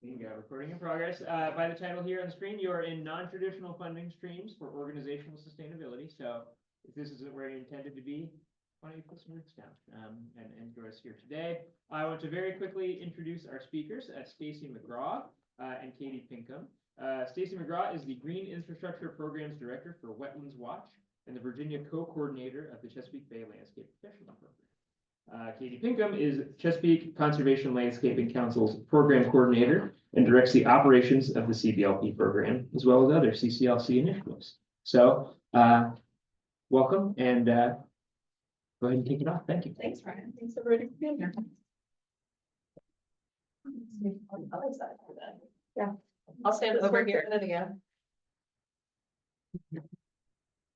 There you go, recording in progress. By the title here on the screen, you are in non-traditional funding streams for organizational sustainability. So if this isn't where you intended to be, why don't you put some roots down and join us here today. I want to very quickly introduce our speakers, Stacie McGraw and Katie Pinkham. Stacie McGraw is the Green Infrastructure Programs Director for Wetlands Watch and the Virginia co-coordinator of the Chesapeake Bay Landscape Professional Program. Katie Pinkham is Chesapeake Conservation Landscaping Council's program coordinator and directs the operations of the CBLP program, as well as other CCLC initiatives. So, welcome and go ahead and kick it off. Thank you. Thanks, Ryan. Thanks everybody for being here. Yeah, I'll stand over here and again.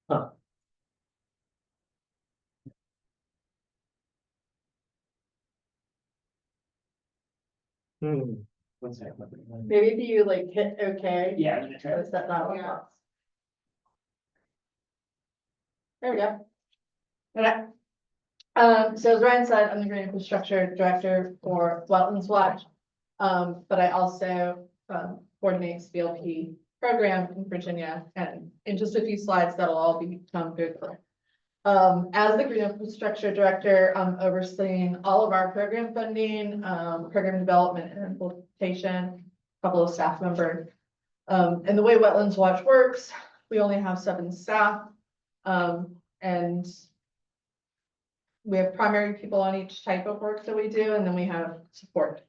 Huh. One second. Maybe if you like hit OK. Yeah, I'm gonna try Is that not what else? There we go. Okay. So as Ryan said, I'm the Green Infrastructure Director for Wetlands Watch. But I also coordinate CBLP program in Virginia, and in just a few slides that'll all become very clear. As the Green Infrastructure Director, I'm overseeing all of our program funding, program development and implementation, a couple of staff members. And the way Wetlands Watch works, we only have 7 staff, and we have primary people on each type of work that we do, and then we have support.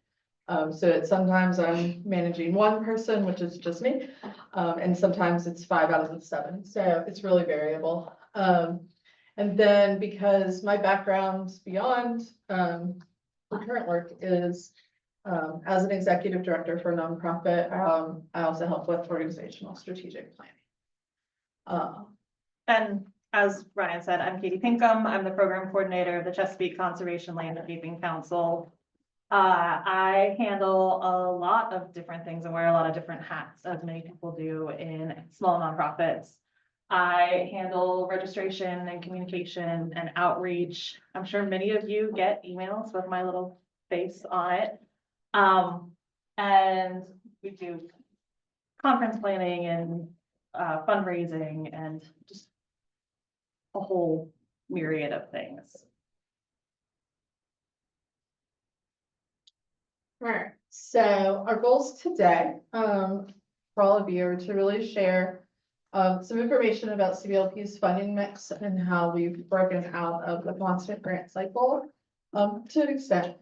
So sometimes I'm managing one person, which is just me, and sometimes it's 5 out of the 7. So it's really variable. And then because my background beyond the current work is as an executive director for a nonprofit, I also help with organizational strategic planning. And as Ryan said, I'm Katie Pinkham. I'm the program coordinator of the Chesapeake Conservation Landscaping Council. I handle a lot of different things and wear a lot of different hats, as many people do in small nonprofits. I handle registration and communication and outreach. I'm sure many of you get emails with my little face on it. And we do conference planning and fundraising and just a whole myriad of things. All right, so our goals today, for all of you, are to really share some information about CBLP's funding mix and how we've broken out of the constant grant cycle to an extent.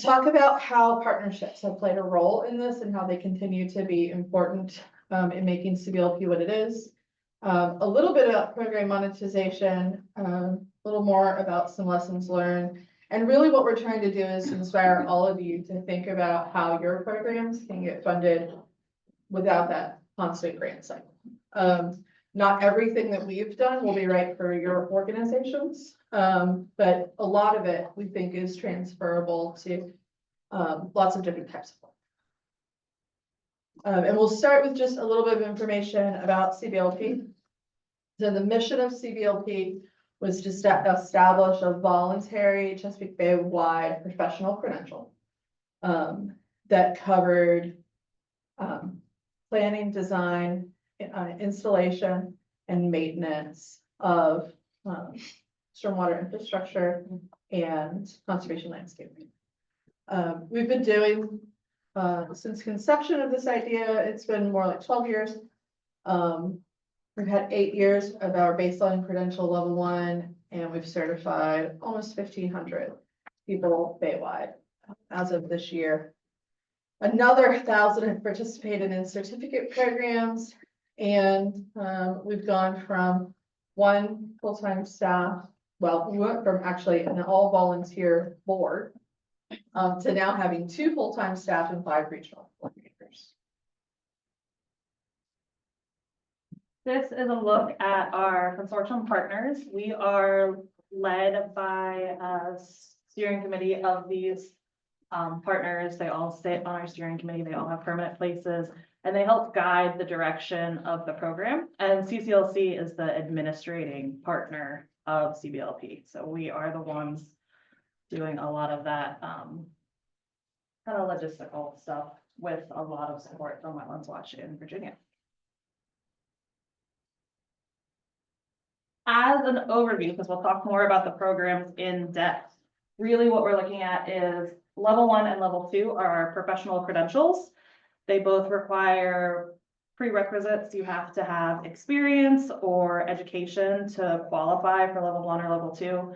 Talk about how partnerships have played a role in this and how they continue to be important in making CBLP what it is. A little bit about program monetization, a little more about some lessons learned. And really what we're trying to do is inspire all of you to think about how your programs can get funded without that constant grant cycle. Not everything that we've done will be right for your organizations, but a lot of it we think is transferable to lots of different types of work. And we'll start with just a little bit of information about CBLP. So the mission of CBLP was to establish a voluntary Chesapeake Bay-wide professional credential that covered planning, design, installation, and maintenance of stormwater infrastructure and conservation landscaping. We've been doing, since conception of this idea, it's been more like 12 years. We've had 8 years of our baseline credential level 1, and we've certified almost 1,500 people Baywide as of this year. Another 1,000 have participated in certificate programs, and we've gone from 1 full-time staff, well, we went from actually an all-volunteer board to now having 2 full-time staff and 5 regional coordinators. This is a look at our consortium partners. We are led by a steering committee of these partners. They all sit on our steering committee. They all have permanent places, and they help guide the direction of the program. And CCLC is the administrating partner of CBLP. So we are the ones doing a lot of that kind of logistical stuff with a lot of support from Wetlands Watch in Virginia. As an overview, because we'll talk more about the programs in depth, really what we're looking at is level 1 and level 2 are our professional credentials. They both require prerequisites. You have to have experience or education to qualify for level 1 or level 2.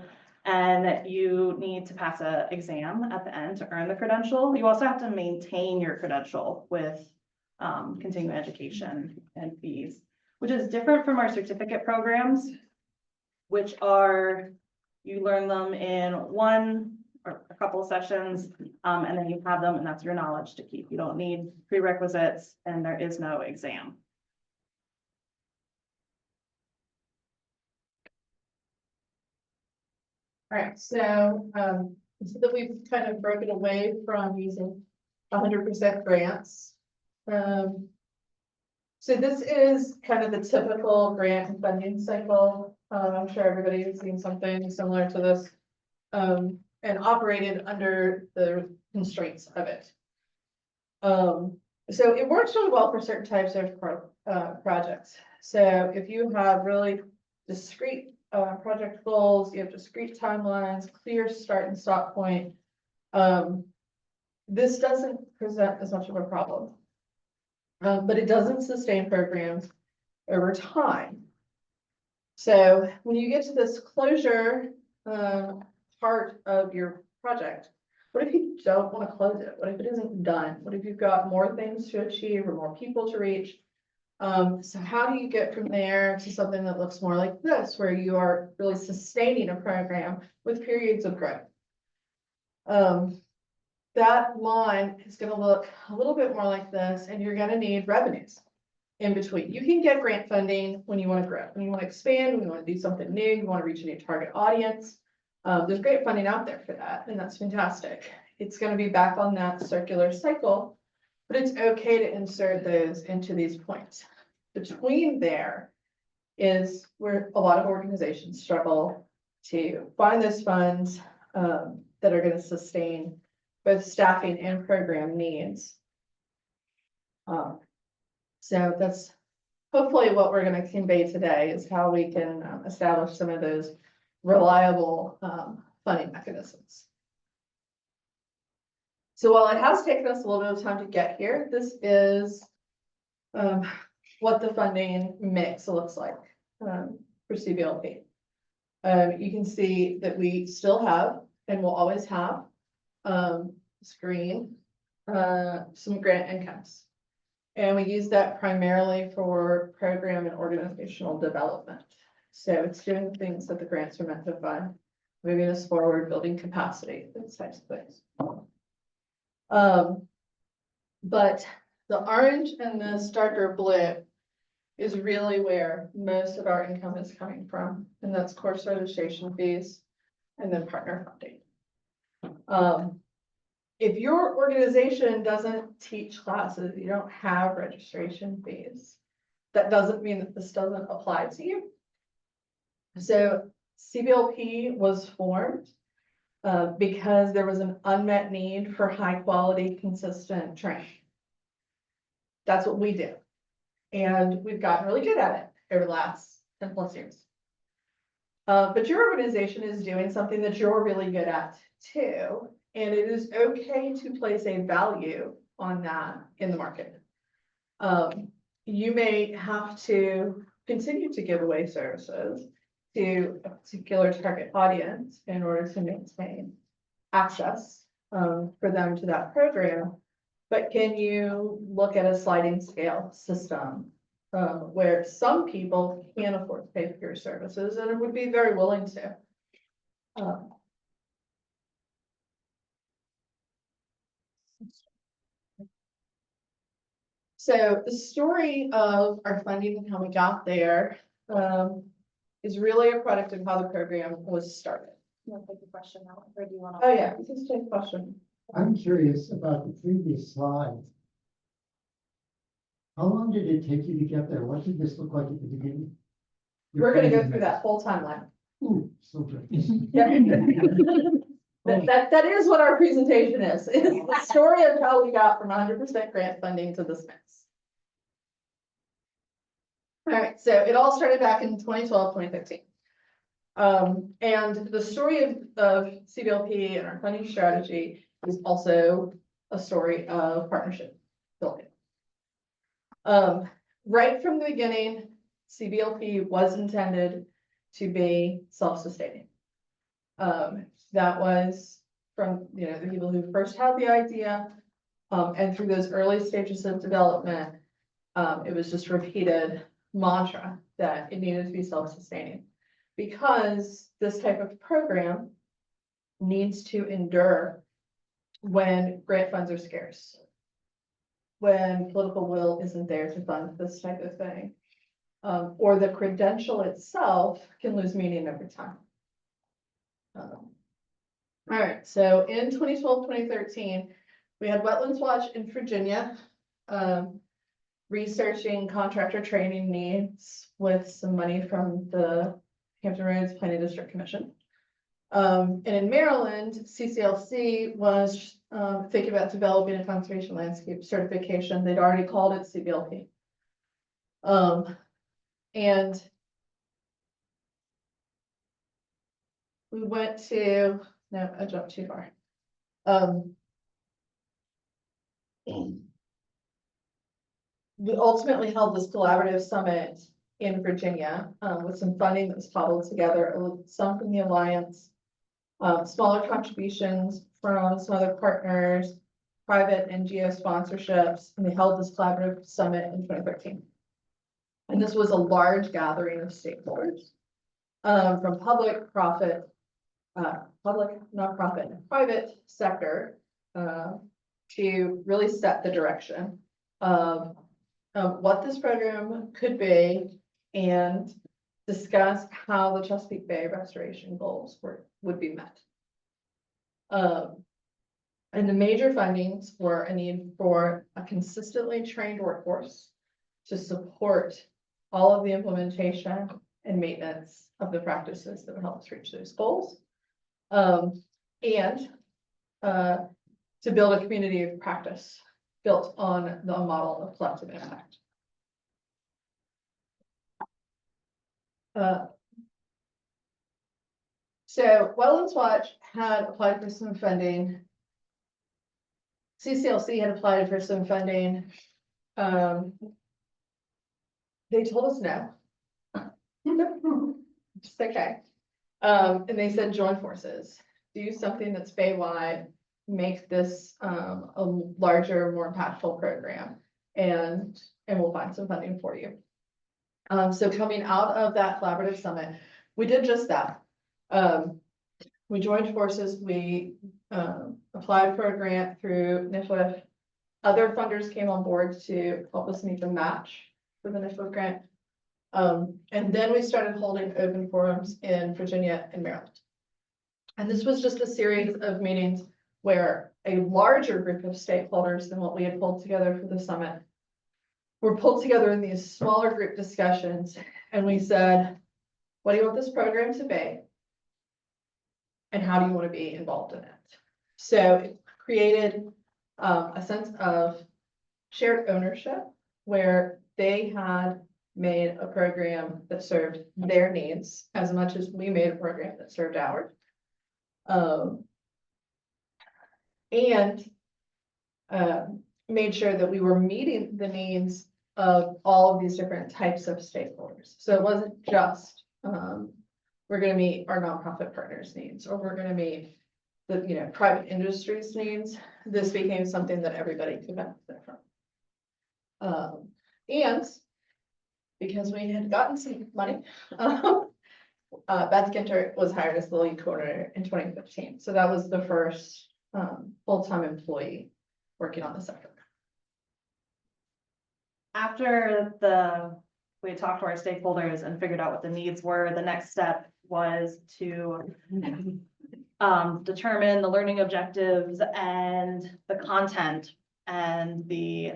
And you need to pass an exam at the end to earn the credential. You also have to maintain your credential with continuing education and fees, which is different from our certificate programs, which are, you learn them in one or a couple sessions, and then you have them, and that's your knowledge to keep. You don't need prerequisites, and there is no exam. All right, so, so that we've kind of broken away from using 100% grants. So this is kind of the typical grant and funding cycle. I'm sure everybody has seen something similar to this, and operated under the constraints of it. So it works really well for certain types of projects. So if you have really discrete project goals, you have discrete timelines, clear start and stop point. This doesn't present as much of a problem, but it doesn't sustain programs over time. So when you get to this closure part of your project, what if you don't want to close it? What if it isn't done? What if you've got more things to achieve or more people to reach? So how do you get from there to something that looks more like this, where you are really sustaining a program with periods of growth? That line is going to look a little bit more like this, and you're going to need revenues in between. You can get grant funding when you want to grow, when you want to expand, when you want to do something new, you want to reach a new target audience. There's great funding out there for that, and that's fantastic. It's going to be back on that circular cycle, but it's okay to insert those into these points. Between there is where a lot of organizations struggle to find those funds that are going to sustain both staffing and program needs. So that's hopefully what we're going to convey today, is how we can establish some of those reliable funding mechanisms. So while it has taken us a little bit of time to get here, this is what the funding mix looks like for CBLP. You can see that we still have, and will always have, screen some grant incomes. And we use that primarily for program and organizational development. So it's doing the things that the grants are meant to fund, moving us forward, building capacity, those types of things. But the orange and this darker blue is really where most of our income is coming from, and that's course registration fees and then partner funding. If your organization doesn't teach classes, you don't have registration fees, that doesn't mean that this doesn't apply to you. So CBLP was formed because there was an unmet need for high quality, consistent training. That's what we do. And we've gotten really good at it over the last 10+ years. But your organization is doing something that you're really good at too. And it is okay to place a value on that in the market. You may have to continue to give away services to a particular target audience in order to maintain access for them to that program. But can you look at a sliding scale system where some people can afford to pay for your services and would be very willing to? So the story of our funding and how we got there is really a product of how the program was started. You want to take the question now, or do you want to? Oh, yeah, just take a question. I'm curious about the previous slide. How long did it take you to get there? What did this look like at the beginning? We're gonna go through that whole timeline. Ooh, so good. Yeah. That is what our presentation is the story of how we got from 100% grant funding to this mess. All right, so it all started back in 2012, 2013. And the story of CBLP and our funding strategy is also a story of partnership building. Right from the beginning, CBLP was intended to be self-sustaining. That was from, the people who first had the idea, and through those early stages of development, it was just repeated mantra that it needed to be self-sustaining. Because this type of program needs to endure when grant funds are scarce. When political will isn't there to fund this type of thing. Or the credential itself can lose meaning over time. All right, so in 2012, 2013, we had Wetlands Watch in Virginia, researching contractor training needs with some money from the Hampton Roads Planning District Commission. And in Maryland, CCLC was thinking about developing a conservation landscape certification. They'd already called it CBLP. And we went to, no, I jumped too far. We ultimately held this collaborative summit in Virginia with some funding that was cobbled together, some from the Alliance, smaller contributions from some other partners, private NGO sponsorships, and they held this collaborative summit in 2013. And this was a large gathering of stakeholders from public, nonprofit, and private sector to really set the direction of what this program could be and discuss how the Chesapeake Bay restoration goals would be met. And the major findings were a need for a consistently trained workforce to support all of the implementation and maintenance of the practices that would help us reach those goals. And to build a community of practice built on the model of collective impact. So Wetlands Watch had applied for some funding. CCLC had applied for some funding. They told us no. Just okay. And they said join forces, do something that's Bay-wide, make this a larger, more impactful program, and we'll find some funding for you. So coming out of that collaborative summit, we did just that. We joined forces, we applied for a grant through NIFWF. Other funders came on board to help us meet the match for the NIFWF grant. And then we started holding open forums in Virginia and Maryland. And this was just a series of meetings where a larger group of stakeholders than what we had pulled together for the summit were pulled together in these smaller group discussions. And we said, what do you want this program to be? And how do you want to be involved in it? So it created a sense of shared ownership where they had made a program that served their needs as much as we made a program that served ours. And made sure that we were meeting the needs of all of these different types of stakeholders. So it wasn't just we're going to meet our nonprofit partners' needs, or we're going to meet the private industry's needs. This became something that everybody could benefit from. And because we had gotten some money, Beth Ginter was hired as the lead coordinator in 2015. So that was the first full-time employee working on the sector. After we had talked to our stakeholders and figured out what the needs were, the next step was to determine the learning objectives and the content and the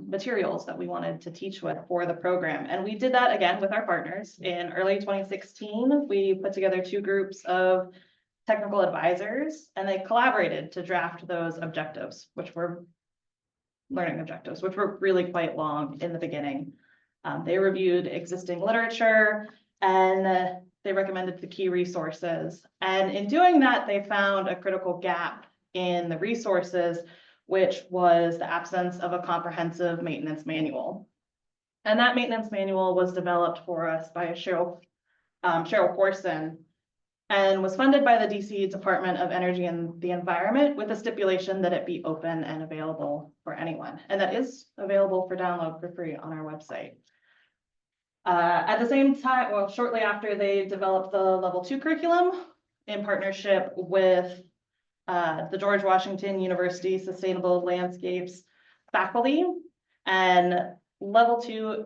materials that we wanted to teach with for the program. And we did that again with our partners. In early 2016, we put together two groups of technical advisors, and they collaborated to draft those objectives, which were learning objectives, which were really quite long in the beginning. They reviewed existing literature and they recommended the key resources. And in doing that, they found a critical gap in the resources, which was the absence of a comprehensive maintenance manual. And that maintenance manual was developed for us by Cheryl Corson, and was funded by the DC Department of Energy and the Environment with a stipulation that it be open and available for anyone. And that is available for download for free on our website. At the same time, well, shortly after, they developed the level 2 curriculum in partnership with the George Washington University Sustainable Landscapes faculty. And level 2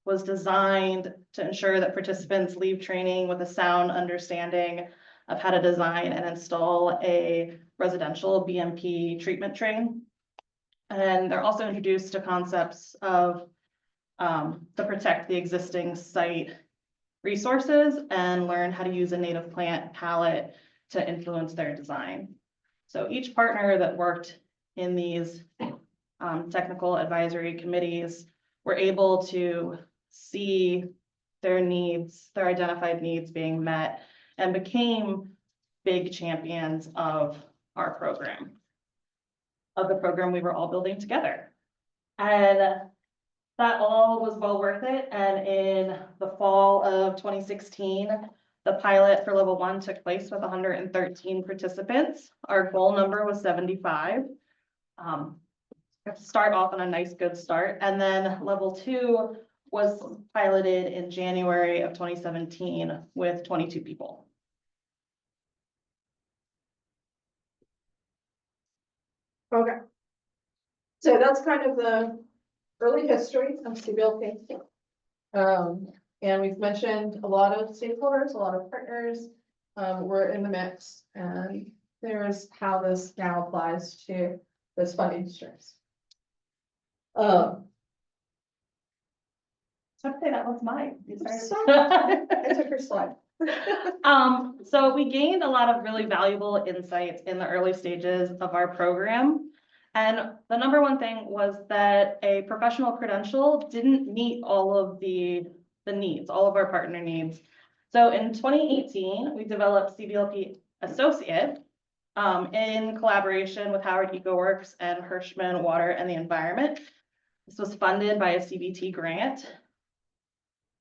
was designed to ensure that participants leave training with a sound understanding of how to design and install a residential BMP treatment train. And they're also introduced to concepts of to protect the existing site resources and learn how to use a native plant palette to influence their design. So each partner that worked in these technical advisory committees were able to see their needs, their identified needs being met, and became big champions of our program, of the program we were all building together. And that all was well worth it. And in the fall of 2016, the pilot for level 1 took place with 113 participants. Our goal number was 75. Start off on a nice, good start. And then level 2 was piloted in January of 2017 with 22 people. Okay. So that's kind of the early history of CBLP. And we've mentioned a lot of stakeholders, a lot of partners, were in the mix, and there's how this now applies to those funding streams. So I'd say that was mine. You started. Sorry, I took her slide. So we gained a lot of really valuable insights in the early stages of our program. And the number one thing was that a professional credential didn't meet all of the needs, all of our partner needs. So in 2018, we developed CBLP Associate in collaboration with Howard EcoWorks and Hirschman Water and the Environment. This was funded by a CBT grant.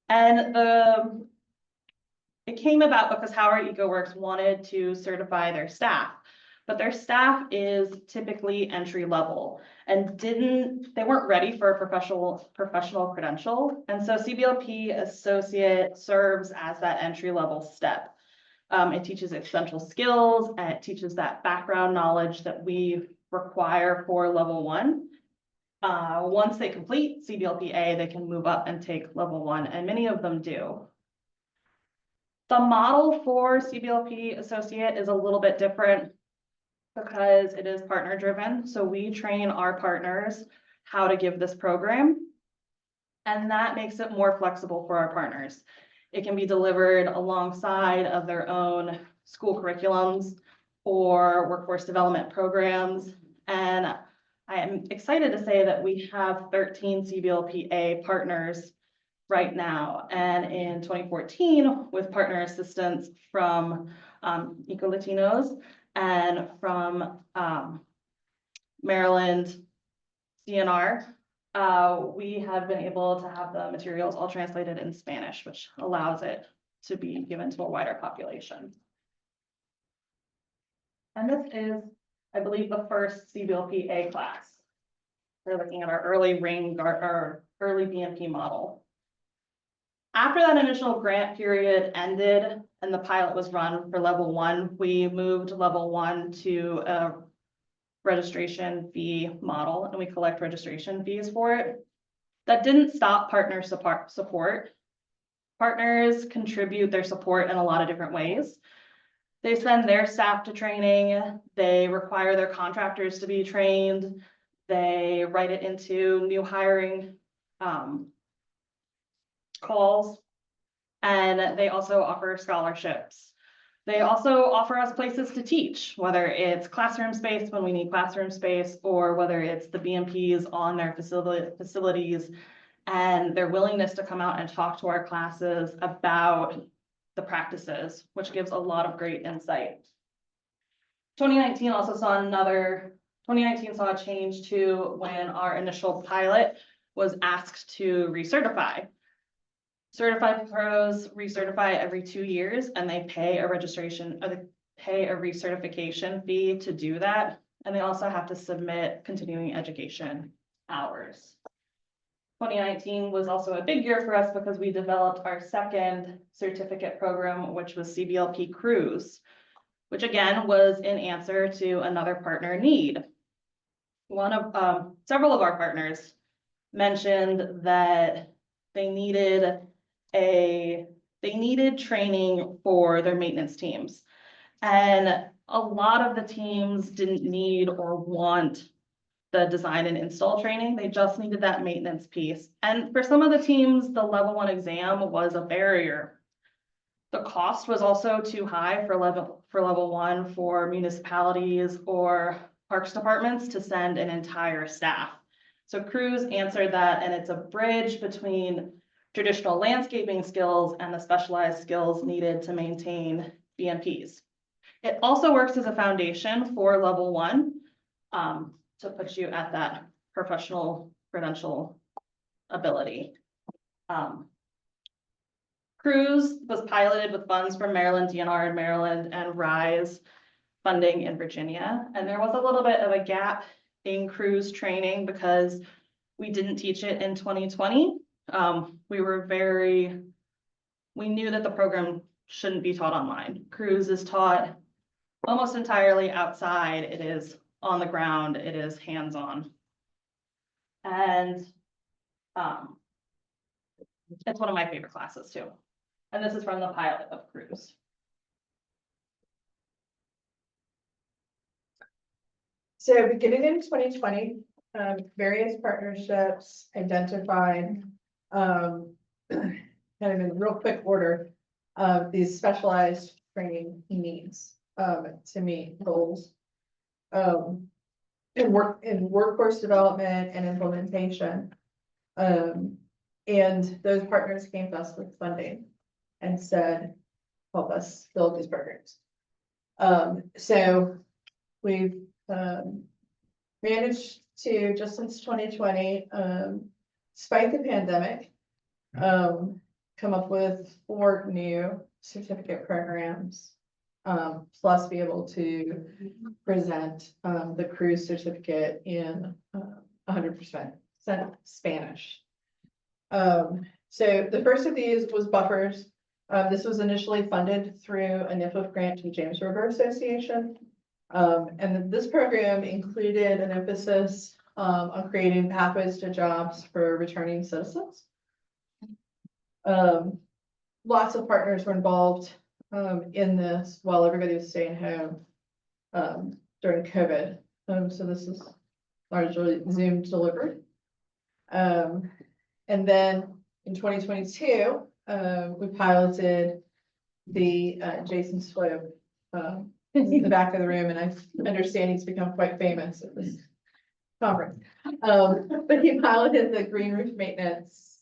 And it came about because Howard EcoWorks wanted to certify their staff, but their staff is typically entry level and they weren't ready for a professional credential. And so CBLP Associate serves as that entry level step. It teaches essential skills and it teaches that background knowledge that we require for level 1. Once they complete CBLP-A, they can move up and take level 1, and many of them do. The model for CBLP Associate is a little bit different because it is partner driven. So we train our partners how to give this program, and that makes it more flexible for our partners. It can be delivered alongside of their own school curriculums or workforce development programs. And I am excited to say that we have 13 CBLP-A partners right now. And in 2014, with partner assistance from Eco Latinos and from Maryland DNR, we have been able to have the materials all translated in Spanish, which allows it to be given to a wider population. And this is, I believe, the first CBLP-A class. We're looking at our early early BMP model. After that initial grant period ended and the pilot was run for level 1, we moved level 1 to a registration fee model, and we collect registration fees for it. That didn't stop partner support. Partners contribute their support in a lot of different ways. They send their staff to training, they require their contractors to be trained, they write it into new hiring calls, and they also offer scholarships. They also offer us places to teach, whether it's classroom space when we need classroom space, or whether it's the BMPs on their facilities and their willingness to come out and talk to our classes about the practices, which gives a lot of great insight. 2019 also saw 2019 saw a change to when our initial pilot was asked to recertify. Certified pros recertify every 2 years, and they pay a registration, or they pay a recertification fee to do that. And they also have to submit continuing education hours. 2019 was also a big year for us because we developed our second certificate program, which was CBLP Cruise, which again was in answer to another partner need. Several of our partners mentioned that they needed training for their maintenance teams. And a lot of the teams didn't need or want the design and install training. They just needed that maintenance piece. And for some of the teams, the level 1 exam was a barrier. The cost was also too high for level 1 for municipalities or parks departments to send an entire staff. So Cruise answered that, and it's a bridge between traditional landscaping skills and the specialized skills needed to maintain BMPs. It also works as a foundation for level 1 to put you at that professional credential ability. Cruise was piloted with funds from Maryland, DNR in Maryland, and RISE funding in Virginia. And there was a little bit of a gap in Cruise training because we didn't teach it in 2020. We knew that the program shouldn't be taught online. Cruise is taught almost entirely outside. It is on the ground, it is hands-on. And it's one of my favorite classes too. And this is from the pilot of Cruise. So beginning in 2020, various partnerships identified kind of in real quick order these specialized training needs to meet goals in workforce development and implementation. And those partners came to us with funding and said, help us build these programs. So we've managed to, just since 2020, despite the pandemic, come up with 4 new certificate programs, plus be able to present the Cruise certificate in 100% Spanish. So the first of these was buffers. This was initially funded through a NIFLF grant to the James River Association. And this program included an emphasis on creating pathways to jobs for returning citizens. Lots of partners were involved in this while everybody was staying home during COVID. So this is largely Zoom delivered. And then in 2022, we piloted the Jason Slope in the back of the room, and I understand he's become quite famous at this conference. But he piloted the green roof maintenance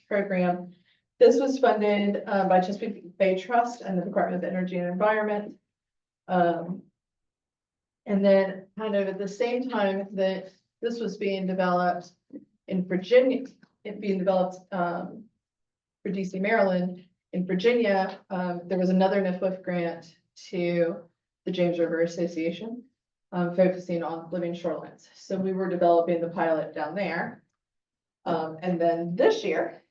program. This was funded by Chesapeake Bay Trust and the Department of Energy and Environment. And then kind of at the same time that this was being developed in Virginia, it being developed for DC, Maryland. In Virginia, there was another NIFLF grant to the James River Association, focusing on living shorelines. So we were developing the pilot down there. And then this year,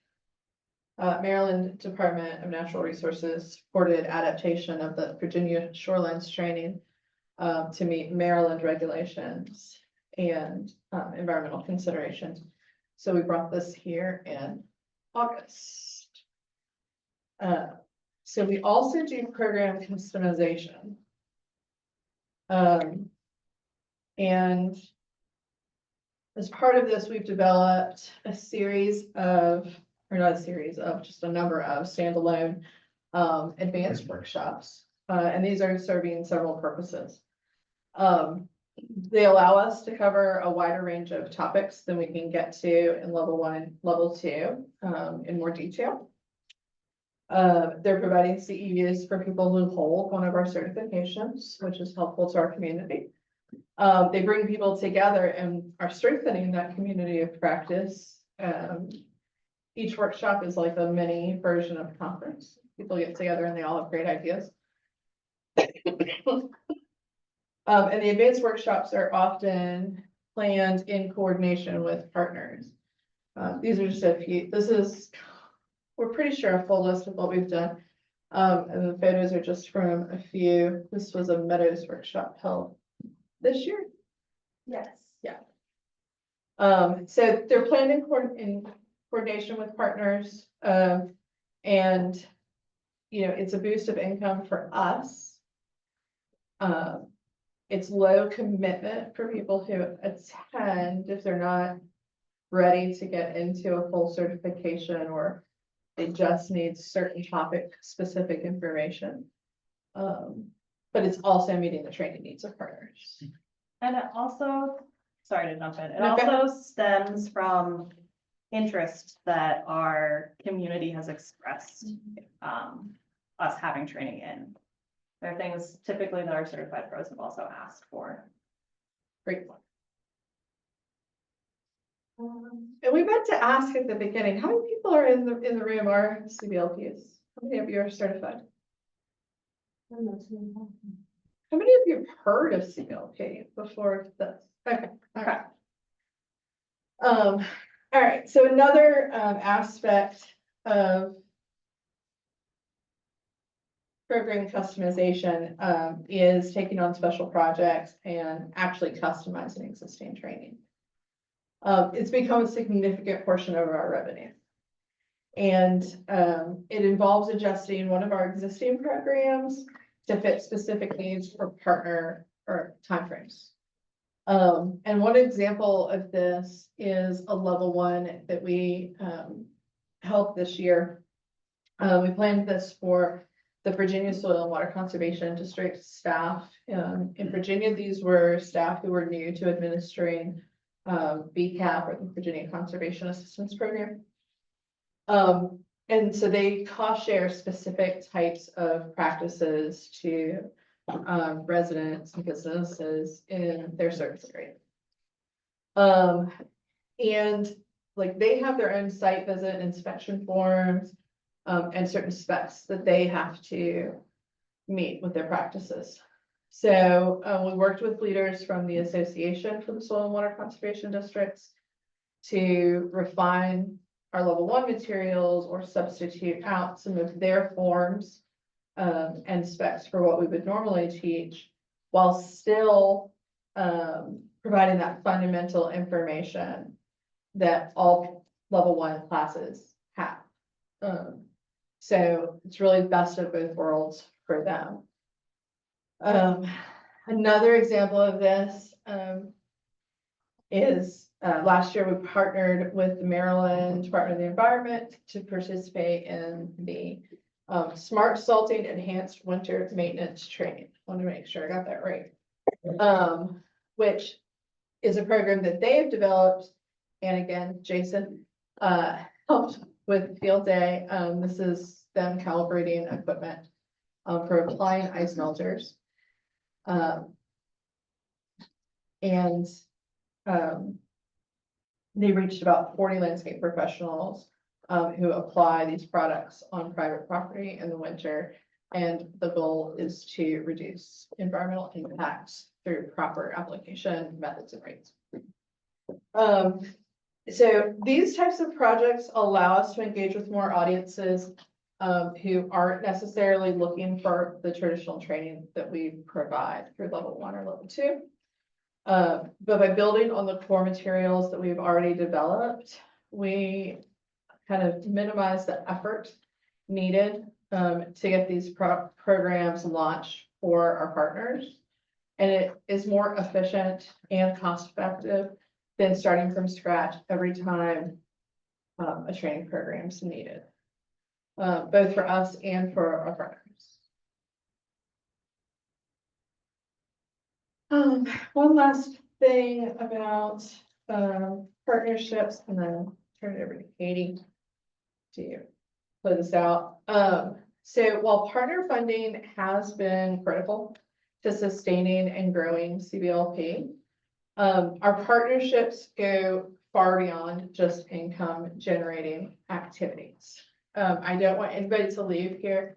Maryland Department of Natural Resources supported adaptation of the Virginia shorelines training to meet Maryland regulations and environmental considerations. So we brought this here in August. So we also do program customization. And as part of this, we've developed a series of, or not a series of, just a number of standalone advanced workshops and these are serving several purposes. They allow us to cover a wider range of topics than we can get to in level 1, level 2, in more detail. They're providing CEUs for people who hold one of our certifications, which is helpful to our community. They bring people together and are strengthening that community of practice. Each workshop is like a mini version of a conference. People get together and they all have great ideas. And the advanced workshops are often planned in coordination with partners. These are just a few. We're pretty sure a full list of what we've done. And the photos are just from a few. This was a Meadows workshop held this year. Yes. So they're planned in coordination with partners. And, it's a boost of income for us. It's low commitment for people who attend if they're not ready to get into a full certification or they just need certain topic specific information. But it's also meeting the training needs of partners. And it also, sorry to jump in, it No, go also stems from interest that our community has expressed, us having training in. There are things typically that our certified pros have also asked for. Great. And we meant to ask at the beginning, how many people are in the room are CBLPs? How many of you are certified? How many of you have heard of CBLP before this? Okay, all right. All right, so another aspect of program customization is taking on special projects and actually customizing existing training. It's become a significant portion of our revenue. And it involves adjusting one of our existing programs to fit specific needs for partner or timeframes. And one example of this is a level 1 that we helped this year. We planned this for the Virginia Soil and Water Conservation District staff. In Virginia, these were staff who were new to administering VCAP, or the Virginia Conservation Assistance Program. And so they cost share specific types of practices to residents and businesses in their service area. And like they have their own site visit and inspection forms and certain specs that they have to meet with their practices. So we worked with leaders from the Association for the Soil and Water Conservation Districts to refine our level 1 materials or substitute out some of their forms and specs for what we would normally teach, while still providing that fundamental information that all level 1 classes have. So it's really best of both worlds for them. Another example of this is last year we partnered with the Maryland Department of the Environment to participate in the Smart Salting Enhanced Winter Maintenance Training. I want to make sure I got that right. Which is a program that they have developed. And again, Jason helped with field day. This is them calibrating equipment for applying ice melters. They reached about 40 landscape professionals who apply these products on private property in the winter. And the goal is to reduce environmental impacts through proper application methods and rates. So these types of projects allow us to engage with more audiences who aren't necessarily looking for the traditional training that we provide through level 1 or level 2. But by building on the core materials that we've already developed, we kind of minimize the effort needed to get these programs launched for our partners. And it is more efficient and cost effective than starting from scratch every time a training program is needed, both for us and for our partners. One last thing about, partnerships, and then turn it over to Katie to close this out. So while partner funding has been critical to sustaining and growing CBLP, our partnerships go far beyond just income generating activities. I don't want anybody to leave here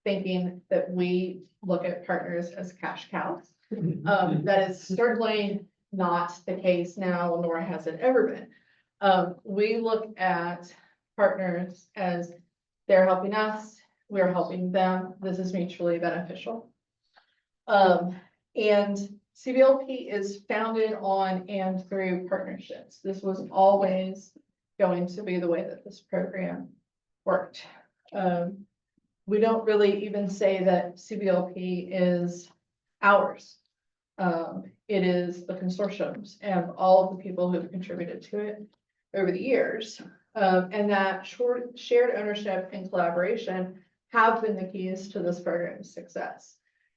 thinking that we look at partners as cash cows. That is certainly not the case now, nor has it ever been. We look at partners as they're helping us, we're helping them, this is mutually beneficial. And CBLP is founded on and through partnerships. This was always going to be the way that this program worked. We don't really even say that CBLP is ours. It is the consortium's and all of the people who have contributed to it over the years. And that shared ownership and collaboration have been the keys to this program's success,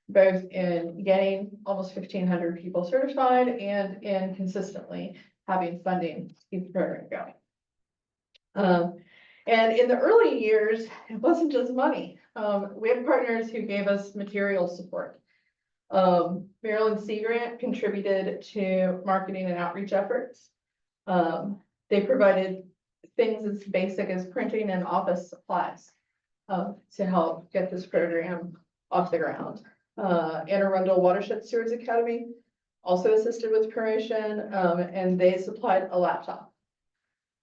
both in getting almost 1,500 people certified and in consistently having funding to keep the program going. And in the early years, it wasn't just money. We had partners who gave us material support. Maryland Sea Grant contributed to marketing and outreach efforts. They provided things as basic as printing and office supplies to help get this program off the ground. Anne Arundel Watershed Stewards Academy also assisted with promotion, and they supplied a laptop.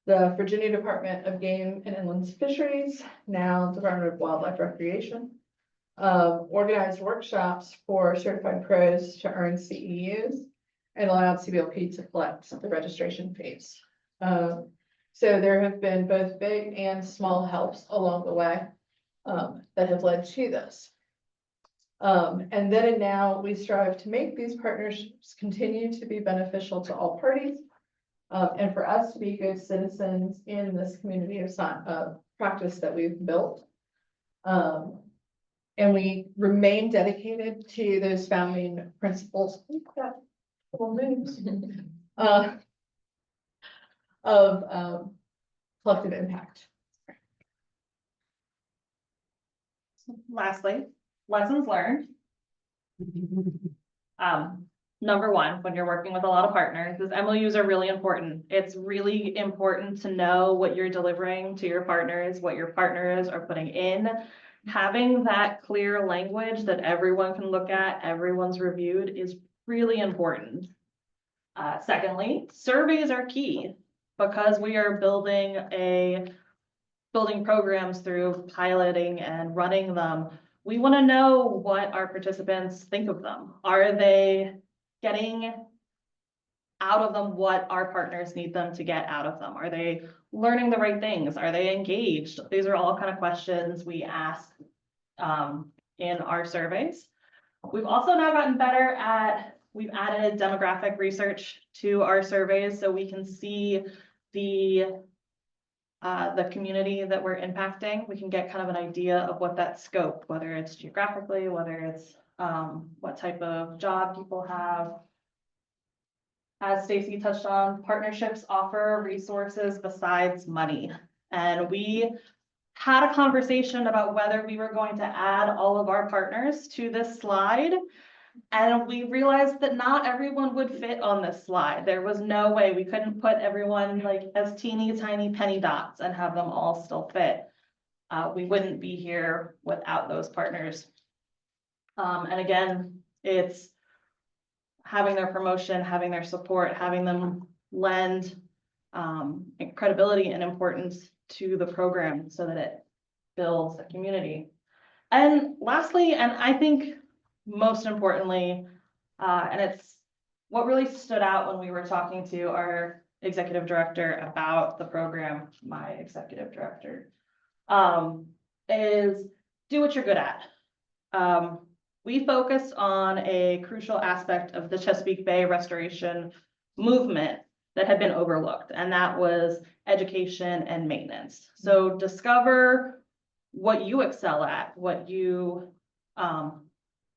The Virginia Department of Game and Inland Fisheries, now Department of Wildlife Recreation, organized workshops for certified pros to earn CEUs and allowed CBLP to collect the registration fees. So there have been both big and small helps along the way that have led to this. And then and now we strive to make these partnerships continue to be beneficial to all parties, and for us to be good citizens in this community of practice that we've built. And we remain dedicated to those founding principles of collective impact. Lastly, lessons learned. Number one, when you're working with a lot of partners, is MOUs are really important. It's really important to know what you're delivering to your partners, what your partners are putting in. Having that clear language that everyone can look at, everyone's reviewed, is really important. Secondly, surveys are key because we are building programs through piloting and running them. We want to know what our participants think of them. Are they getting out of them what our partners need them to get out of them? Are they learning the right things? Are they engaged? These are all kind of questions we ask in our surveys. We've also now gotten better at, we've added demographic research to our surveys so we can see the community that we're impacting. We can get kind of an idea of what that scope, whether it's geographically, whether it's what type of job people have. As Stacie touched on, partnerships offer resources besides money. And we had a conversation about whether we were going to add all of our partners to this slide. And we realized that not everyone would fit on this slide. There was no way we couldn't put everyone like as teeny tiny penny dots and have them all still fit. We wouldn't be here without those partners. And again, it's having their promotion, having their support, having them lend credibility and importance to the program so that it builds a community. And lastly, and I think most importantly, and it's what really stood out when we were talking to our executive director about the program, my executive director, is do what you're good at. We focused on a crucial aspect of the Chesapeake Bay restoration movement that had been overlooked, and that was education and maintenance. So discover what you excel at, what you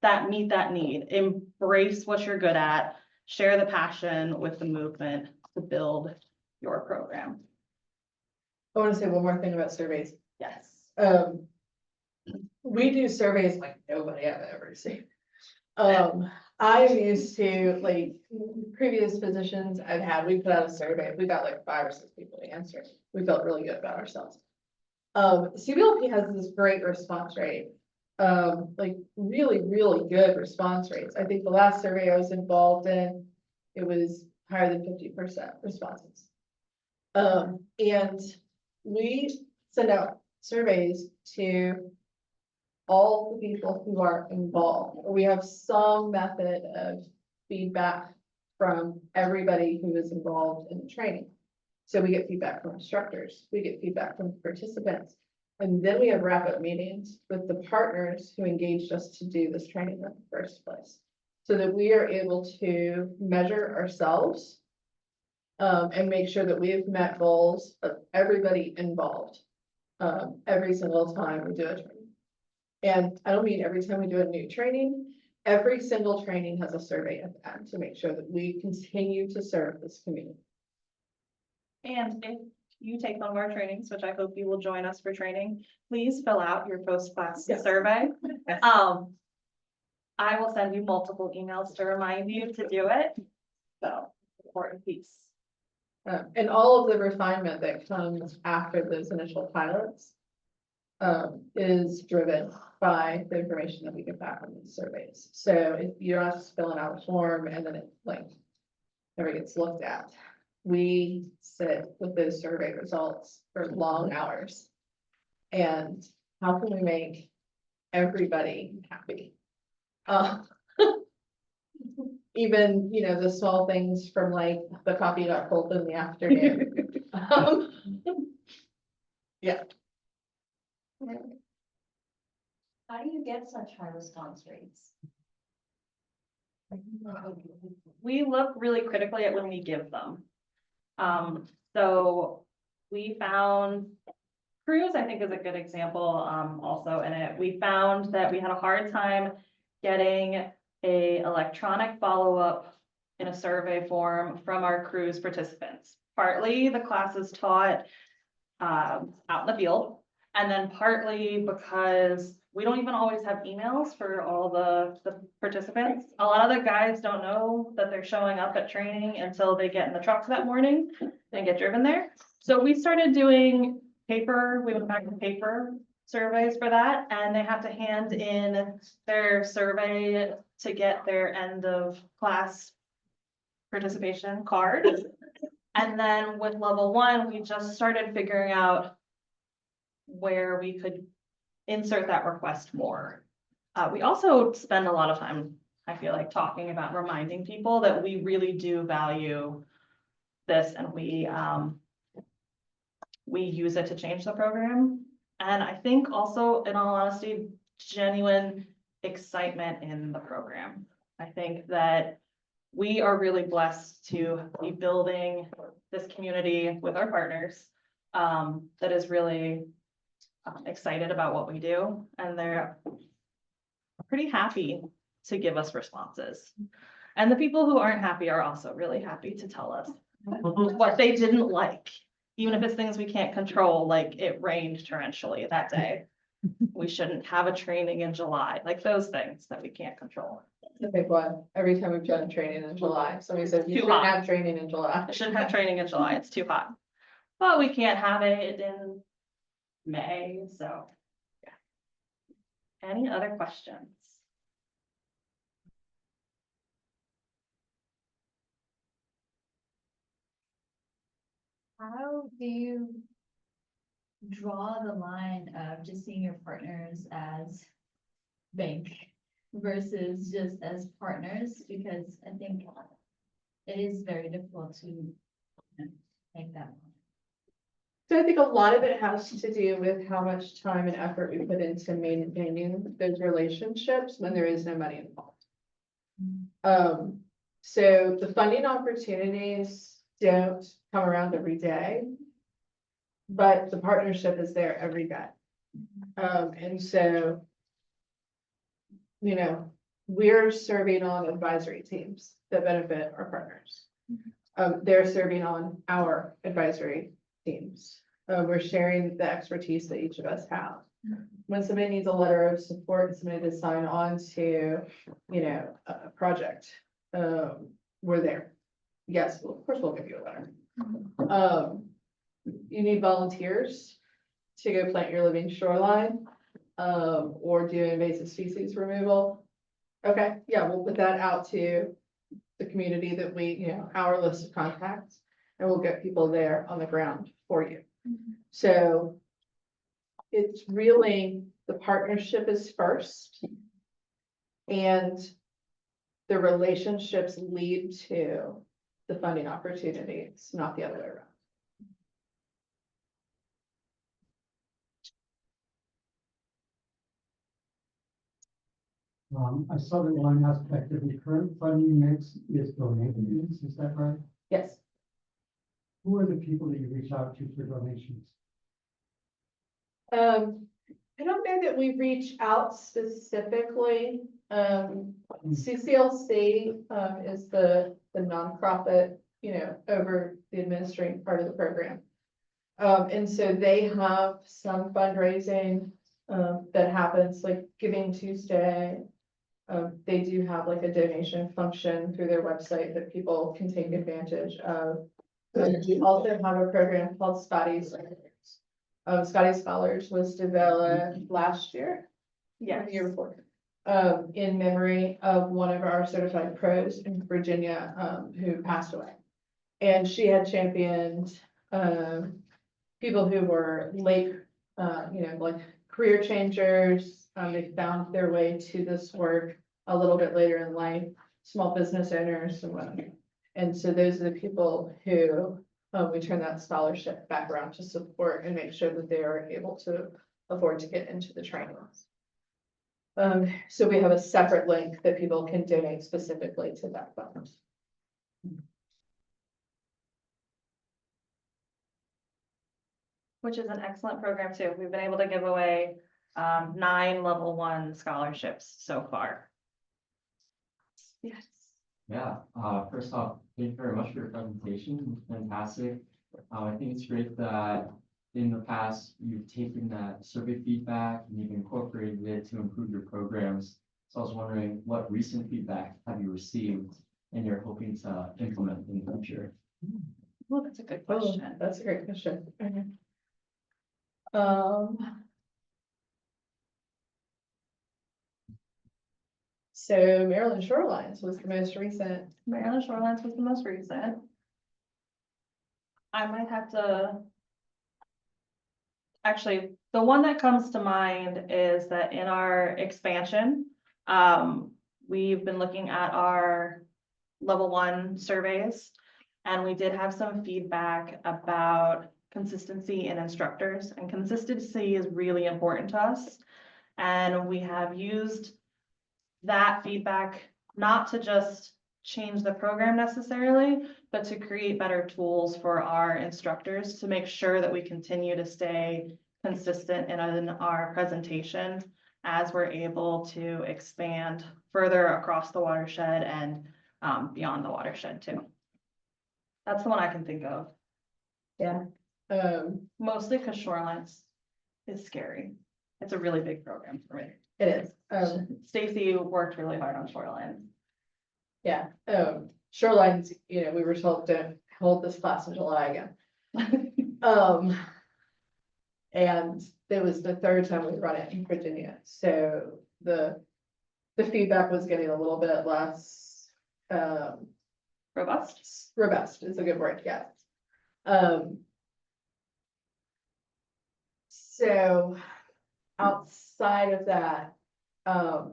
that meet that need, embrace what you're good at, share the passion with the movement to build your program. I want to say one more thing about surveys. Yes. We do surveys like nobody I've ever seen. I used to, like, previous positions I've had, we put out a survey, we got like 5 or 6 people to answer. We felt really good about ourselves. CBLP has this great response rate, like really, really good response rates. I think the last survey I was involved in, it was higher than 50% responses. And we send out surveys to all the people who are involved. We have some method of feedback from everybody who is involved in the training. So we get feedback from instructors, we get feedback from participants, and then we have wrap-up meetings with the partners who engaged us to do this training in the first place. So that we are able to measure ourselves and make sure that we have met goals of everybody involved every single time we do a training. And I don't mean every time we do a new training, every single training has a survey at the end to make sure that we continue to serve this community. And if you take one of our trainings, which I hope you will join us for training, please fill out your post-class Yes. survey. Yes. I will send you multiple emails to remind you to do it. So, important piece. And all of the refinement that comes after those initial pilots is driven by the information that we get back from these surveys. So if you're not just filling out a form and then it like never gets looked at, we sit with those survey results for long hours. And how can we make everybody happy? Even, you know, the small things from like the coffee got cold in the afternoon. Yeah. How do you get such high response rates? We look really critically at when we give them. So we found cruise, I think, is a good example, also in it. We found that we had a hard time getting a electronic follow-up in a survey form from our cruise participants. Partly the class is taught out in the field, and then partly because we don't even always have emails for all the participants. A lot of the guys don't know that they're showing up at training until they get in the truck that morning and get driven there. So we started doing paper, we went back to paper surveys for that, and they have to hand in their survey to get their end of class participation card. And then with level 1, we just started figuring out where we could insert that request more. We also spend a lot of time, I feel like, talking about reminding people that we really do value this, and we use it to change the program. And I think also, in all honesty, genuine excitement in the program. I think that we are really blessed to be building this community with our partners that is really excited about what we do, and they're pretty happy to give us responses. And the people who aren't happy are also really happy to tell us what they didn't like, even if it's things we can't control, like it rained torrentially that day. We shouldn't have a training in July, like those things that we can't control. The big one, every time we've done training in July, somebody says you Too shouldn't hot. have training in July. I shouldn't have training in July, it's too hot. But we can't have it in May, so. Yeah. Any other questions? How do you draw the line of just seeing your partners as bank versus just as partners? Because I think it is very difficult to make that. So I think a lot of it has to do with how much time and effort we put into maintaining those relationships when there is no money involved. So the funding opportunities don't come around every day, but the partnership is there every day. And so, you know, we're serving on advisory teams that benefit our partners. They're serving on our advisory teams. We're sharing the expertise that each of us have. When somebody needs a letter of support, somebody to sign on to, a project, we're there. Yes, well, of course, we'll give you a letter. You need volunteers to go plant your living shoreline, or do invasive species removal. Okay, yeah, we'll put that out to the community that we, our list of contacts, and we'll get people there on the ground for you. So it's really, the partnership is first. And the relationships lead to the funding opportunities, not the other way around. I saw that one aspect of the current funding mix is donations, is that right? Yes. Who are the people that you reach out to for donations? I don't know that we reach out specifically. CCLC, is the nonprofit, over the administrative part of the program. And so they have some fundraising, that happens, like Giving Tuesday. They do have like a donation function through their website that people can take advantage of. We also have a program called Stacie. Scotty Scholars was developed last year. Yes. The year before. In memory of one of our certified pros in Virginia, who passed away. And she had championed, people who were late, like career changers. They found their way to this work a little bit later in life, small business owners and whatnot. And so those are the people who, we turn that scholarship back around to support and make sure that they are able to afford to get into the trainings. So we have a separate link that people can donate specifically to that fund. Which is an excellent program too. We've been able to give away 9 level 1 scholarships so far. Yes. Yeah, first off, thank you very much for your presentation. It was fantastic. I think it's great that in the past, you've taken that survey feedback and you've incorporated it to improve your programs. So I was wondering, what recent feedback have you received and you're hoping to implement in the future? Well, that's a good Oh, question. that's a great question. So Maryland Shorelines was the most recent. Maryland Shorelines was the most recent. I might have to. Actually, the one that comes to mind is that in our expansion, we've been looking at our level 1 surveys. And we did have some feedback about consistency in instructors, and consistency is really important to us. And we have used that feedback not to just change the program necessarily, but to create better tools for our instructors to make sure that we continue to stay consistent in our presentation as we're able to expand further across the watershed and beyond the watershed too. That's the one I can think of. Yeah. Mostly because Shorelines is scary. It's a really big program for me. It is. Stacie worked really hard on Shorelines. Yeah, Shorelines, we were told to hold this class in July again. And it was the 3rd time we run it in Virginia, so the feedback was getting a little bit less, Robust. robust is a good word, yes. So outside of that,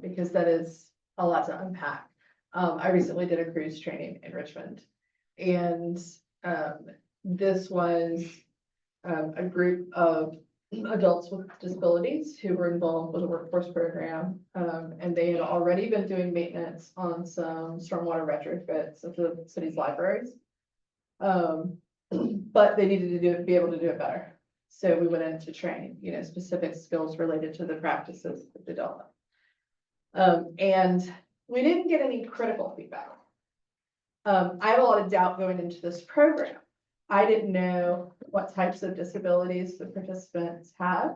because that is a lot to unpack, I recently did a cruise training in Richmond. And this was a group of adults with disabilities who were involved with a workforce program. And they had already been doing maintenance on some stormwater retrofits of the city's libraries. But they needed to be able to do it better. So we went into training, specific skills related to the practices that they developed. And we didn't get any critical feedback. I have a lot of doubt going into this program. I didn't know what types of disabilities the participants had,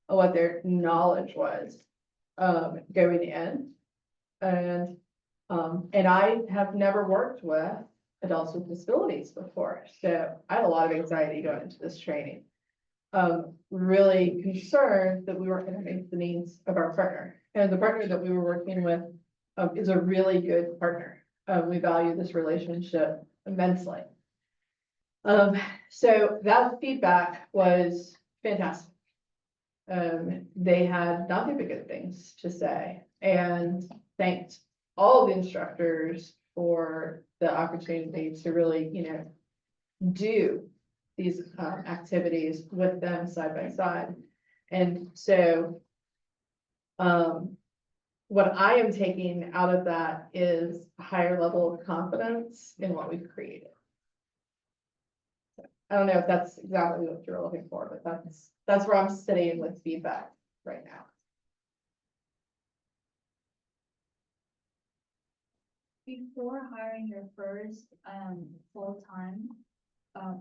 or what their knowledge was, going in. And I have never worked with adults with disabilities before, so I had a lot of anxiety going into this training. Really concerned that we weren't gonna meet the needs of our partner, and the partner that we were working with is a really good partner. We value this relationship immensely. So that feedback was fantastic. They had nothing but good things to say, and thanked all the instructors for the opportunity to really, do these activities with them side by side. And so what I am taking out of that is a higher level of confidence in what we've created. I don't know if that's exactly what you're looking for, but that's where I'm sitting with feedback right now. Before hiring your first full-time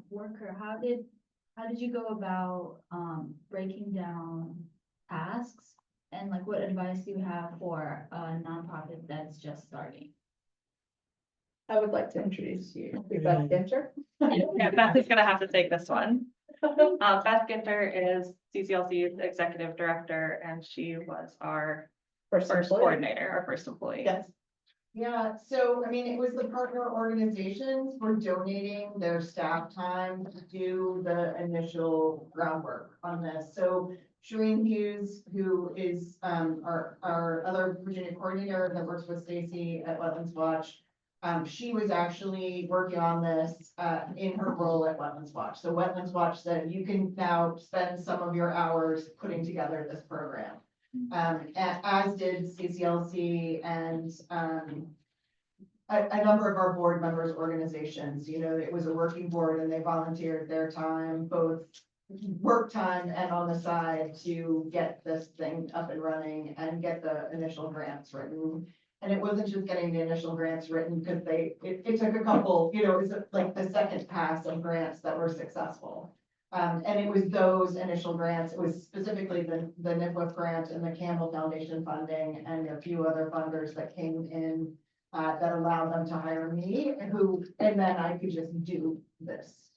worker, how did you go about breaking down tasks? And like, what advice do you have for a nonprofit that's just starting? I would like to introduce you to Beth Ginter. Yeah, Beth is gonna have to take this one. Beth Ginter is CCLC's executive director, and she was our first employee. coordinator, our first employee. Yes. Yeah, so I mean, it was the partner organizations were donating their staff time to do the initial groundwork on this. So Shereen Hughes, who is our other Virginia coordinator that works with Stacie at Wetlands Watch, she was actually working on this in her role at Wetlands Watch. So Wetlands Watch said, you can now spend some of your hours putting together this program. As did CCLC and a number of our board members' organizations. It was a working board and they volunteered their time, both work time and on the side, to get this thing up and running and get the initial grants written. And it wasn't just getting the initial grants written, because it took a couple, it was like the second pass of grants that were successful. And it was those initial grants, it was specifically the NIFWF grant and the Campbell Foundation funding and a few other funders that came in that allowed them to hire me, and then I could just do this.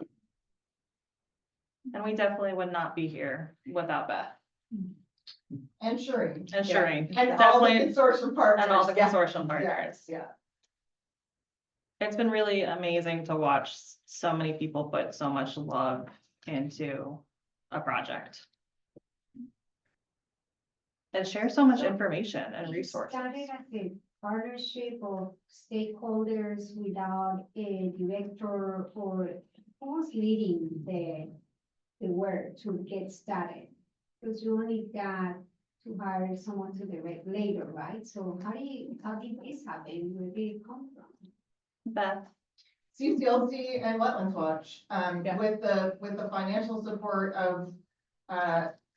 And we definitely would not be here without Beth And Shereen. and Shereen. And all the Definitely, consortium partners. and all the Yeah. consortium partners. Yeah. It's been really amazing to watch so many people put so much love into a project. And share so much information and resources. Started as a partnership of stakeholders without a director, or who's leading the work to get started. Because you only got to hire someone to direct later, right? So how did this happen? Where did it come from? Beth, CCLC and Wetlands Watch, Yeah. with the financial support of,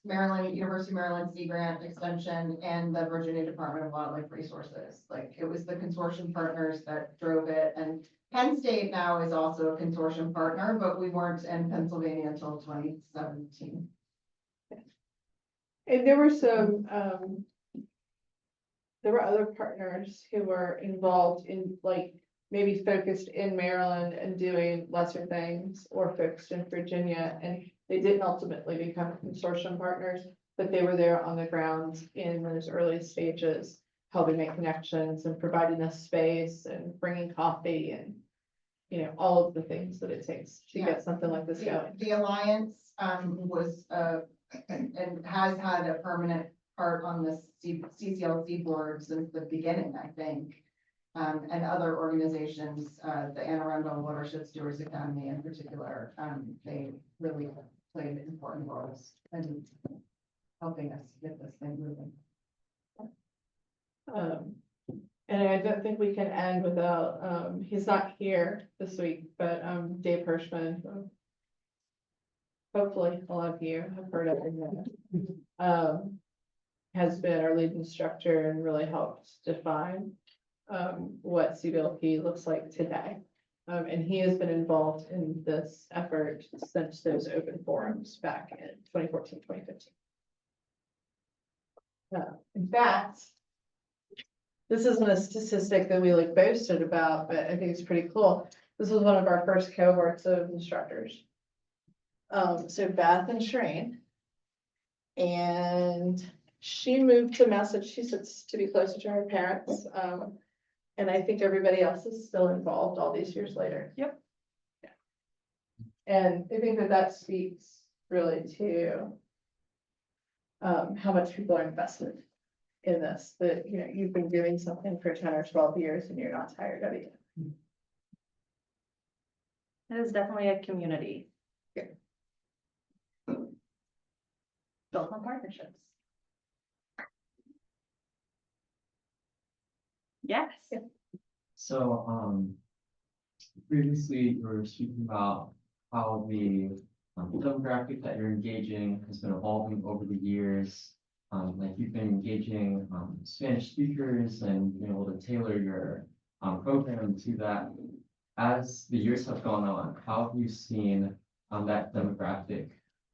University of Maryland Sea Grant Extension and the Virginia Department of Wildlife Resources. Like, it was the consortium partners that drove it, and Penn State now is also a consortium partner, but we weren't in Pennsylvania until 2017. And there were some, there were other partners who were involved in, like, maybe focused in Maryland and doing lesser things, or focused in Virginia, and they didn't ultimately become consortium partners, but they were there on the ground in those early stages, helping make connections and providing us space and bringing coffee and, all of the things that it takes to get something like this going. The Alliance, was, and has had a permanent part on the CCLC board since the beginning, I think. And other organizations, the Anne Arundel Watershed Stewards Academy in particular, they really played important roles in helping us get this thing moving. And I don't think we can end without, he's not here this week, but, Dave Hirschman. Hopefully a lot of you have heard of him. Has been our lead instructor and really helped define, what CBLP looks like today. And he has been involved in this effort since those open forums back in 2014, 2015. In fact, this isn't a statistic that we like boasted about, but I think it's pretty cool. This was one of our first cohorts of instructors. So Beth and Shereen. And she moved to Massachusetts to be closer to her parents. And I think everybody else is still involved all these years later. Yep. Yeah. And I think that that speaks really to how much people are invested in this, that, you know, you've been doing something for 10 or 12 years and you're not tired of it. It is definitely a community. Yeah. Built on partnerships. Yes. Yeah. So, previously you were speaking about how the demographic that you're engaging has been evolving over the years. Like you've been engaging Spanish speakers and being able to tailor your program to that. As the years have gone on, how have you seen that demographic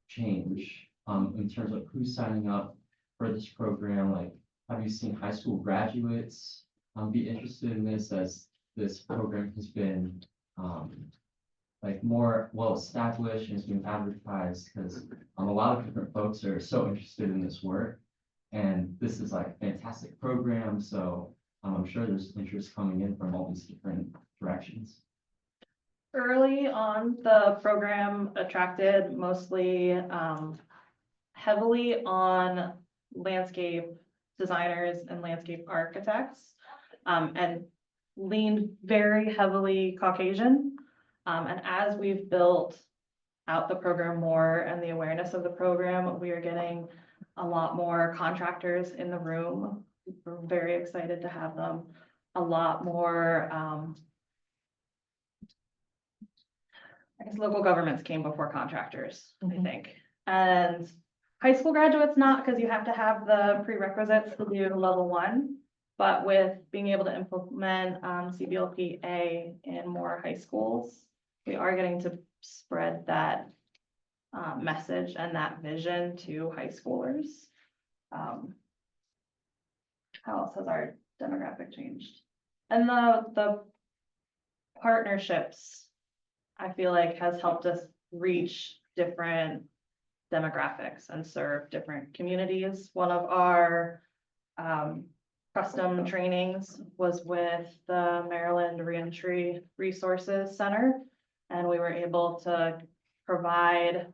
change in terms of who's signing up for this program? Like, have you seen high school graduates be interested in this as this program has been like more well established and is being advertised? Because a lot of different folks are so interested in this work, and this is like a fantastic program. So I'm sure there's interest coming in from all these different directions. Early on, the program attracted mostly heavily on landscape designers and landscape architects, and leaned very heavily Caucasian. And as we've built out the program more and the awareness of the program, we are getting a lot more contractors in the room. We're very excited to have them. A lot more, I guess local governments came before contractors, I think. And high school graduates not, because you have to have the prerequisites to do level 1. But with being able to implement CBLP-A in more high schools, we are getting to spread that message and that vision to high schoolers. How else has our demographic changed? And the partnerships, I feel like, has helped us reach different demographics and serve different communities. One of our custom trainings was with the Maryland Reentry Resources Center, and we were able to provide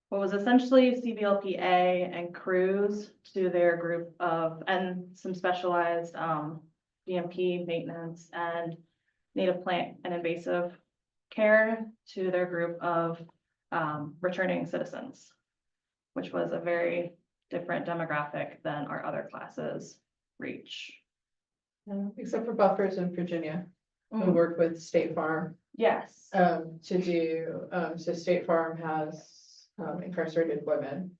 what was essentially CBLP-A and crews to their group of, and some specialized BMP maintenance and native plant and invasive care to their group of returning citizens, which was a very different demographic than our other classes reach. Except for buffers in Virginia, who work with State Farm. Yes. To do, so State Farm has incarcerated women,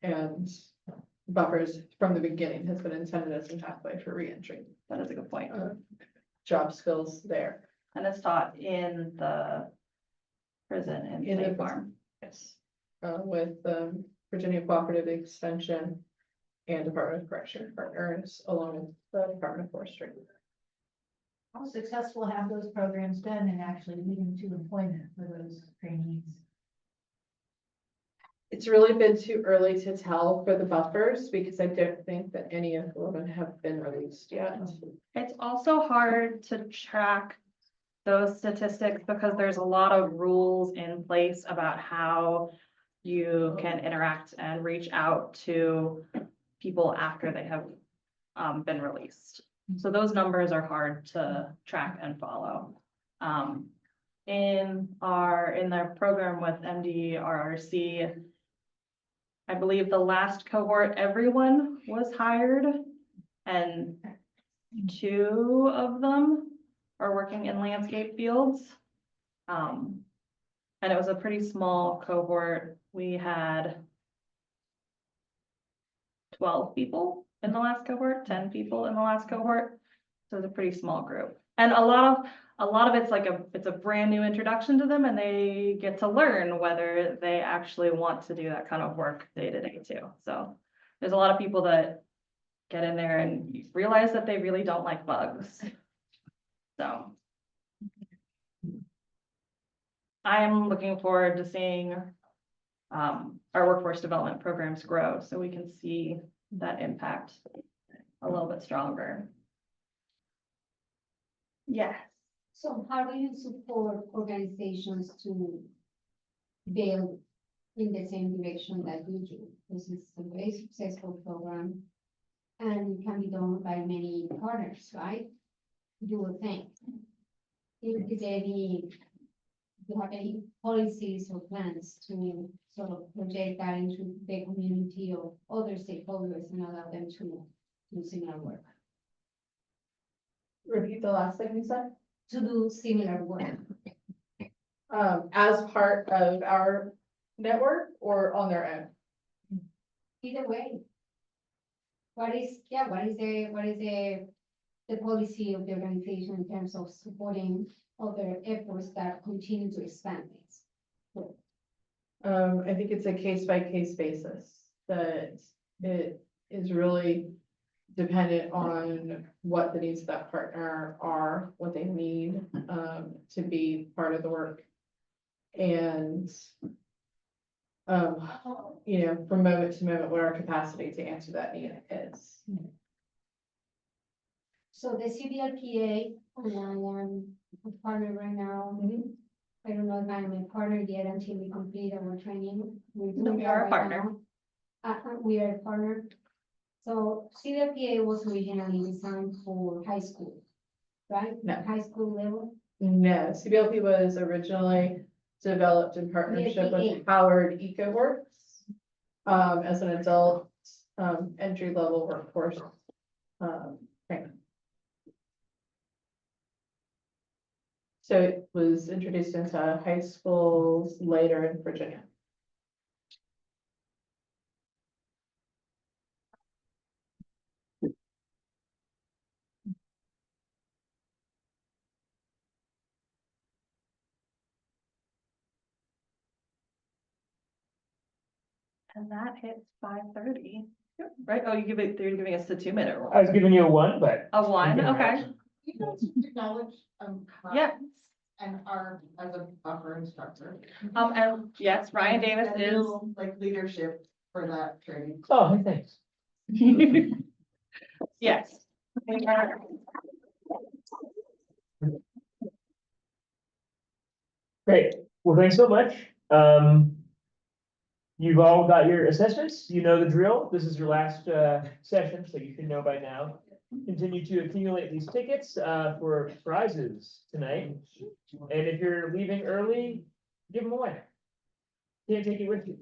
and buffers from the beginning has been intended as a pathway for reentry. That is a good point. Job skills there. And it's taught in the prison in In the State prison. Farm. Yes. With Virginia Cooperative Extension and Department of Correction partners, along with the Department of Forestry. How successful have those programs been in actually leading to employment for those trainees? It's really been too early to tell for the buffers, because I don't think that any of the women have been released yet. It's also hard to track those statistics because there's a lot of rules in place about how you can interact and reach out to people after they have been released. So those numbers are hard to track and follow. In their program with MDRRC, I believe the last cohort, everyone was hired, and 2 of them are working in landscape fields. And it was a pretty small cohort. We had 12 people in the last cohort, 10 people in the last cohort. So it's a pretty small group. And a lot of it's like it's a brand new introduction to them and they get to learn whether they actually want to do that kind of work day to day too. So there's a lot of people that get in there and realize that they really don't like bugs. So I'm looking forward to seeing our workforce development programs grow so we can see that impact a little bit stronger. Yes. So how do you support organizations to build in the same direction that you do? This is a very successful program and it can be done by many partners, right? You would think. Is there any, do you have any policies or plans to sort of project that into the community or other stakeholders and allow them to do similar work? Repeat the last thing you said. To do similar work. As part of our network or on their own? Either way. What is the policy of the organization in terms of supporting other efforts that continue to expand things? I think it's a case by case basis, that it is really dependent on what the needs of that partner are, what they need, to be part of the work. And, you know, from moment to moment, what our capacity to answer that need is. So the CBLPA, and I am a partner right now. I don't know if I'm a partner yet until we complete our training. We're doing We that are a right partner. now. We are a partner. So CBLPA was originally designed for high school, right? No. High school level. No, CBLP was originally developed in partnership with CBLPA. Howard EcoWorks, as an adult, entry level workforce, training. So it was introduced into high schools later in Virginia. And that hits 5:30, right? Oh, you're giving us the 2-minute rule. I was giving you a 1, but. A 1, Okay. okay. You guys acknowledge, Yeah. and our, as a buffer instructor. And yes, Ryan Davis And is. you, like, leadership for that training. Oh, thanks. Yes. Great. Well, thanks so much. You've all got your assessments. You know the drill. This is your last session, so you should know by now. Continue to accumulate these tickets for prizes tonight. And if you're leaving early, give them away. Can't take it with you.